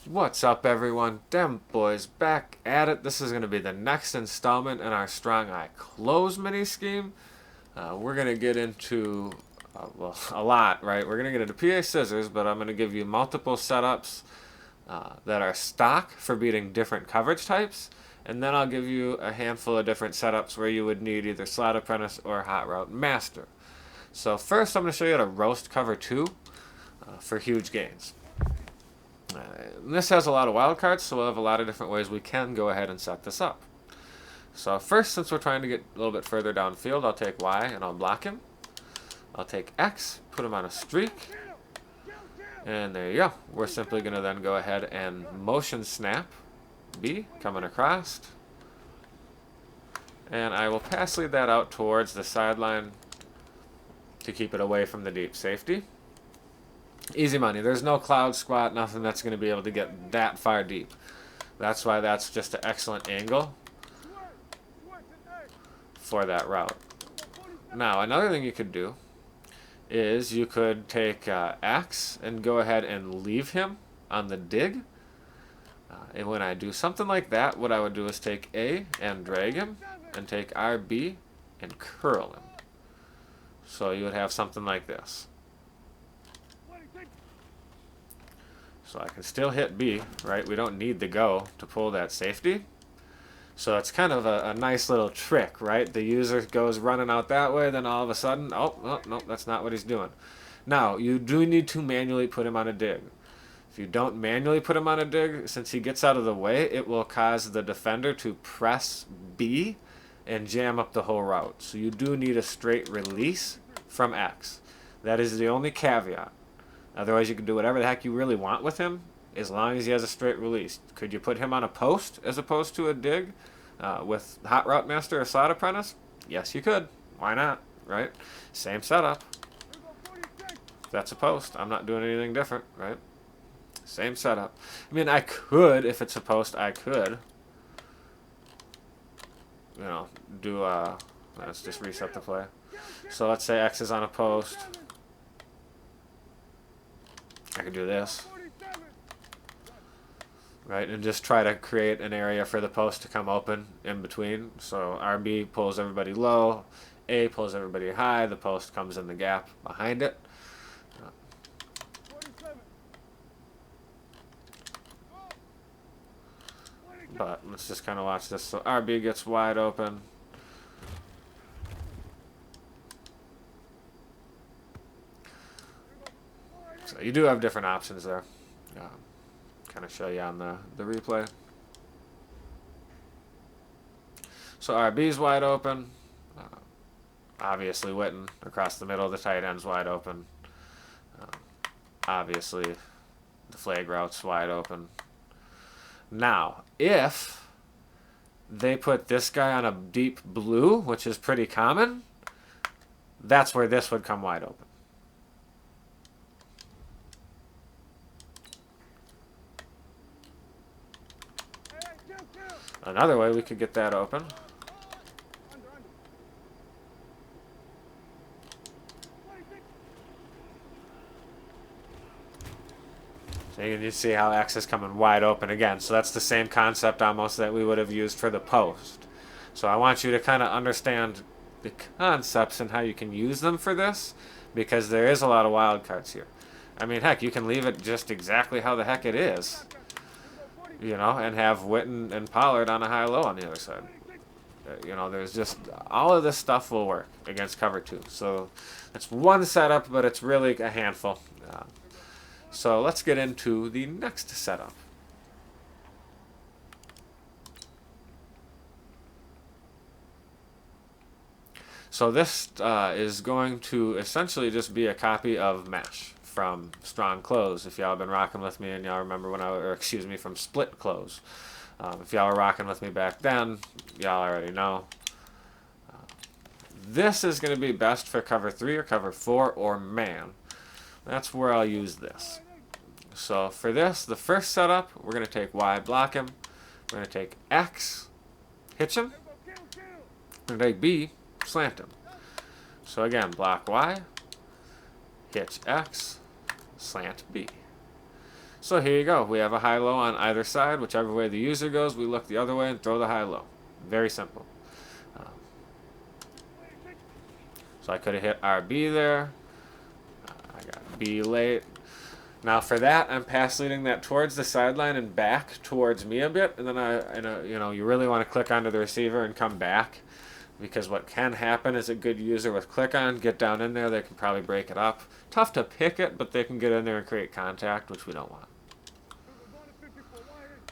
What's up, everyone? Dem Boys back at it. This is going to be the next installment in our Strong Eye Close mini scheme. We're going to get into, well, a lot, right? We're going to get into PA scissors, but I'm going to give you multiple setups that are stock for beating different coverage types. And then I'll give you a handful of different setups where you would need either Slot Apprentice or Hot Route Master. So first, I'm going to show you how to roast cover 2 for huge gains. This has a lot of wildcards, so we'll have a lot of different ways we can go ahead and set this up. So first, since we're trying to get a little bit further downfield, I'll take Y and I'll block him. I'll take X, put him on a streak, and there you go. We're simply going to then go ahead and motion snap B, coming across, and I will pass lead that out towards the sideline to keep it away from the deep safety. Easy money. There's no cloud squat, nothing that's going to be able to get that far deep. That's why that's just an excellent angle for that route. Now, another thing you could do is you could take X and go ahead and leave him on the dig. And when I do something like that, what I would do is take A and drag him, and take RB and curl him. So you would have something like this. So I can still hit B, right? We don't need the go to pull that safety. So it's kind of a nice little trick, right? The user goes running out that way, then all of a sudden, oh, no, that's not what he's doing. Now, you do need to manually put him on a dig. If you don't manually put him on a dig, since he gets out of the way, it will cause the defender to press B and jam up the whole route. So you do need a straight release from X. That is the only caveat. Otherwise, you can do whatever the heck you really want with him, as long as he has a straight release. Could you put him on a post as opposed to a dig with Hot Route Master or Slot Apprentice? Yes, you could. Why not, right? Same setup. That's a post. I'm not doing anything different, right? Same setup. I mean, I could, if it's a post, I could, do, let's just reset the play. So let's say X is on a post. I could do this, right, and just try to create an area for the post to come open in between. So RB pulls everybody low, A pulls everybody high, the post comes in the gap behind it. But let's just kind of watch this. So RB gets wide open. So you do have different options there. Kind of show you on the replay. So RB's wide open. Obviously Witten across the middle. The tight end's wide open. Obviously the flag route's wide open. Now, if they put this guy on a deep blue, which is pretty common, that's where this would come wide open. Another way we could get that open. So you can see how X is coming wide open again. So that's the same concept almost that we would have used for the post. So I want you to kind of understand the concepts and how you can use them for this, because there is a lot of wild cards here. I mean, heck, you can leave it just exactly how the heck it is, and have Witten and Pollard on a high-low on the other side. There's just, all of this stuff will work against cover 2. So it's one setup, but it's really a handful. So let's get into the next setup. So this is going to essentially just be a copy of Mesh from Strong Close. If y'all have been rocking with me and y'all remember from Split Close. If y'all were rocking with me back then, y'all already know. This is going to be best for cover 3 or cover 4 or man. That's where I'll use this. So for this, the first setup, we're going to take Y, block him. We're going to take X, hitch him. We're going to take B, slant him. So again, block Y, hitch X, slant B. So here you go. We have a high-low on either side. Whichever way the user goes, we look the other way and throw the high-low. Very simple. So I could have hit RB there. I got B late. Now for that, I'm pass leading that towards the sideline and back towards me a bit, and then you really want to click onto the receiver and come back, because what can happen is a good user with click on, get down in there, they can probably break it up. Tough to pick it, but they can get in there and create contact, which we don't want.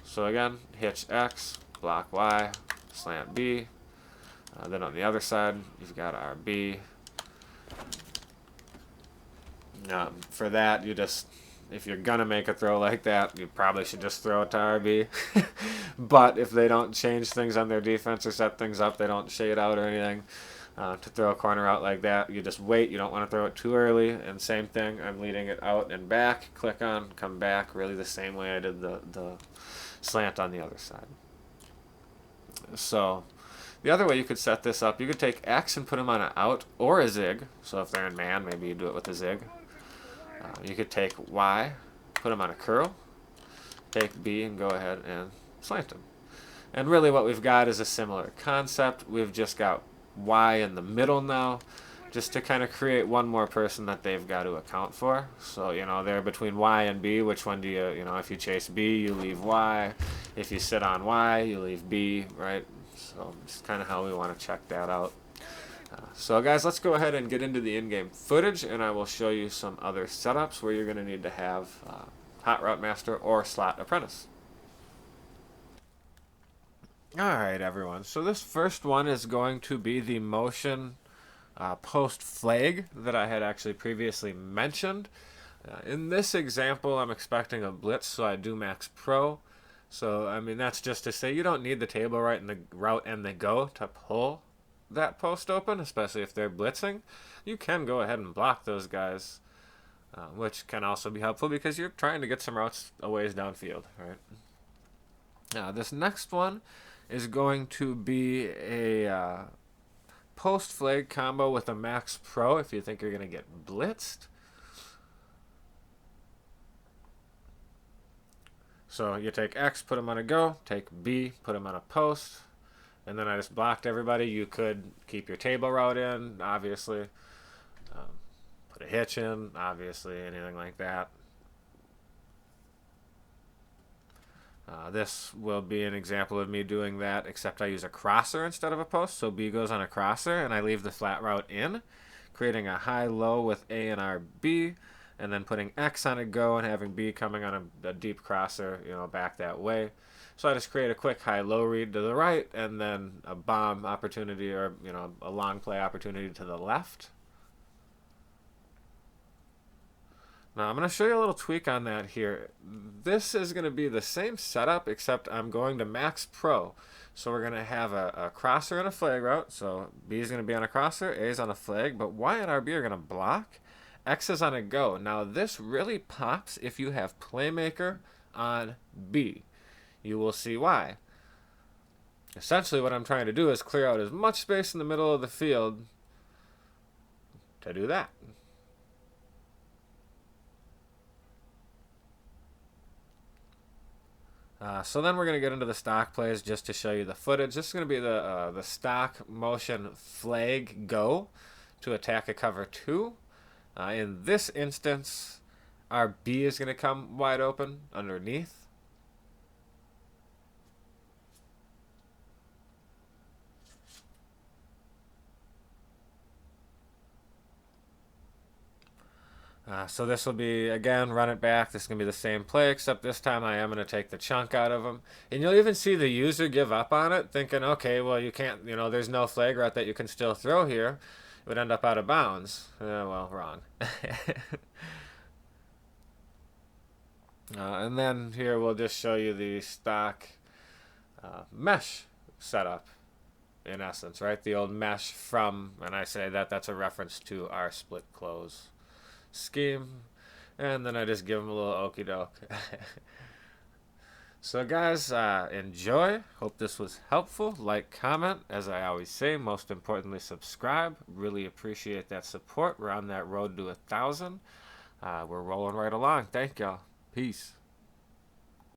So again, hitch X, block Y, slant B. Then on the other side, you've got RB. For that, you just, if you're going to make a throw like that, you probably should just throw it to RB. But if they don't change things on their defense or set things up, they don't shade out or anything, to throw a corner out like that, you just wait. You don't want to throw it too early. And same thing, I'm leading it out and back. Click on, come back, really the same way I did the slant on the other side. So the other way you could set this up, you could take X and put them on an out or a zig. So if they're in man, maybe you do it with a zig. You could take Y, put them on a curl, take B and go ahead and slant them. And really what we've got is a similar concept. We've just got Y in the middle now, just to kind of create one more person that they've got to account for. So, they're between Y and B. Which one do you, if you chase B, you leave Y. If you sit on Y, you leave B, right? So just kind of how we want to check that out. So guys, let's go ahead and get into the in-game footage, and I will show you some other setups where you're going to need to have Hot Route Master or Slot Apprentice. Alright everyone, so this first one is going to be the motion post flag that I had actually previously mentioned. In this example, I'm expecting a blitz, so I do max pro. So, I mean, that's just to say you don't need the table right in the route and the go to pull that post open, especially if they're blitzing. You can go ahead and block those guys, which can also be helpful because you're trying to get some routes a ways downfield, right? Now, this next one is going to be a post flag combo with a max pro if you think you're going to get blitzed. So you take X, put them on a go, take B, put them on a post, and then I just blocked everybody. You could keep your table route in, obviously. Put a hitch in, obviously, anything like that. This will be an example of me doing that, except I use a crosser instead of a post. So B goes on a crosser, and I leave the flat route in, creating a high-low with A and RB, and then putting X on a go and having B coming on a deep crosser, back that way. So I just create a quick high-low read to the right, and then a bomb opportunity or, a long play opportunity to the left. Now I'm going to show you a little tweak on that here. This is going to be the same setup, except I'm going to max pro. So we're going to have a crosser and a flag route. So B is going to be on a crosser, A is on a flag, but Y and RB are going to block. X is on a go. Now this really pops if you have playmaker on B. You will see why. Essentially what I'm trying to do is clear out as much space in the middle of the field to do that. So then we're going to get into the stock plays just to show you the footage. This is going to be the stock motion flag go to attack a cover 2. In this instance, our B is going to come wide open underneath. So this will be, again, run it back. This is going to be the same play, except this time I am going to take the chunk out of them. And you'll even see the user give up on it, thinking, okay, well, you can't, there's no flag route that you can still throw here. It would end up out of bounds. Well, wrong. And then here we'll just show you the stock mesh setup, in essence, right? The old mesh from, and I say that's a reference to our split close scheme, and then I just give them a little okey doke. So guys, enjoy. Hope this was helpful. Like, comment, as I always say, most importantly subscribe. Really appreciate that support. We're on that road to 1,000. We're rolling right along. Thank y'all. Peace.